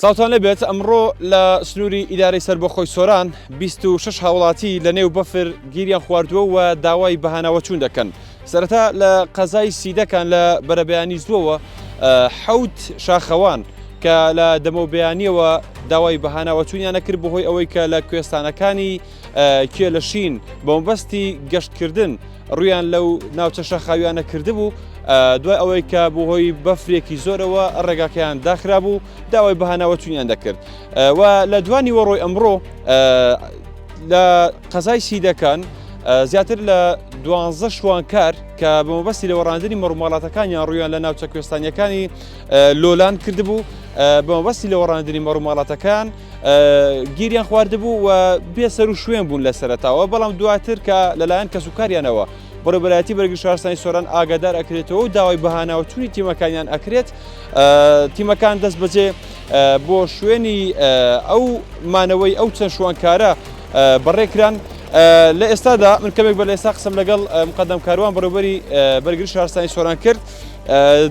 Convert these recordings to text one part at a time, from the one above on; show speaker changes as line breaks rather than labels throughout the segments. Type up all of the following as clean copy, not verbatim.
ساوتان لەبێت ئەمڕۆ لە سنووری ئیدارەی سەربەخۆی سۆران 26 هاوڵاتی لە نێو بەفر گیریان خواردووە و داوای بەهاناوەچوون دەکەن. سەرەتا لە قەزای سیدەکان لە بەرەبەیانی زووەوە حەوت شاخەوان کە لە دەمەوبەیانیەوە داوای بەهاناوەچوونیان نەکرد بەهۆی ئەوەی کە لە کوێستانەکانی کێلەشین بە مەبەستی گەشتکردن ڕویان لەو ناوچە شاخاویانە کردبوو. دوای ئەوەی کە بەهۆی بەفرێکی زۆرەوە ڕێگاکەیان داخرا بوو داوای بەهاناوەچوونیان دەکرد و لە دوانی وەڕۆی ئەمڕۆ لە قەزای سیدەکان زیاتر لە 12 شوانکار کە بە مەبەستی لە وەڕاندنی مەڕووماڵاتەکانیان ڕویان لە ناوچە کوێستانیەکانی لۆلان کردبوو بە مەبەستی لە وەڕاندنی مەڕووماڵاتەکان گیریان خواردبوو و بێسەر و شوێن بوون لە سەرەتاوە، بەڵام دواتر کە لەلایەن کەسوکاریانەوە بەڕێوەبەرایەتی بەرگری شارستانی سۆران ئاگادار ئەکرێتەوە و داوای بەهاناوەچوونی تیمەکانیان ئەکرێت. تیمەکان دەست بەجێ بۆ شوێنی ئەو مانەوەی ئەو چەند شوانکارە بەڕێکران. لە ئێستادا من کەمێک بە لە ئێستا قسەم لەگەڵ مقەدەم کاروان بەڕێوەبەری بەرگری شارستانی سۆران کرد.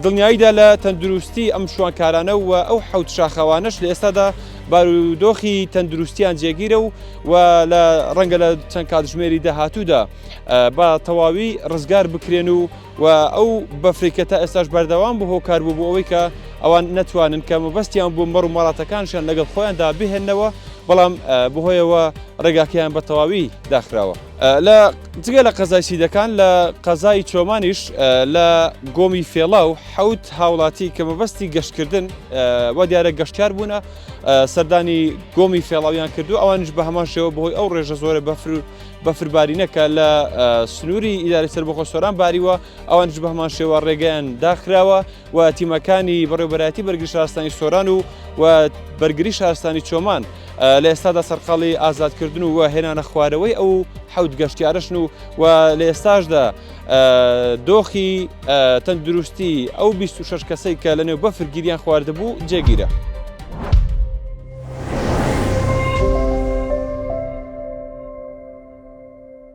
دڵنیاییدا لە تەندروستی ئەم شوانکارانە و ئەو حەوت شاخەوانش لە ئێستادا بارودۆخی تەندروستیان جێگیرە و لە ڕەنگە لە چەند کاتژمێری داهاتوودا بە تەواوی ڕزگار بکرێن و ئەو بەفرێکە تا ئێستاش بەردەوام بۆ هۆکار بوو بۆ ئەوەی کە ئەوان نەتوانن کە مەبەستیان بۆ مەڕووماڵاتەکانشان لەگەڵ خۆیاندا بهێننەوە، بەڵام بەهۆیەوە ڕێگاکەیان بە تەواوی داخراوە. لە جگە لە قەزای سیدەکان لە قەزای چۆمانیش لە گۆمی فێڵاو حەوت هاوڵاتی کە مەبەستی گەشتکردن وە دیارە گەشتیار بوونە سەردانی گۆمی فێڵاویان کردو، ئەوانش بە هەمان شێوە بەهۆی ئەو ڕێژە زۆرە بەفربارینەکە لە سنووری ئیدارەی سەربەخۆی سۆران باریوە، ئەوانش بە هەمان شێوە ڕێگەیان داخراوە و تیمەکانی بەڕێوەبەرایەتی بەرگری شارستانی سۆران و بەرگری شارستانی چۆمان لە ئێستادا سەرقاڵی ئازادکردن و هێنانە خوارەوەی ئەو حەوت گەشتیارەشن و لە ئێستاشدا دۆخی تەندروستی ئەو 26 کەسەی کە لە نێو بەفر گیریان خواردبوو جێگیرە.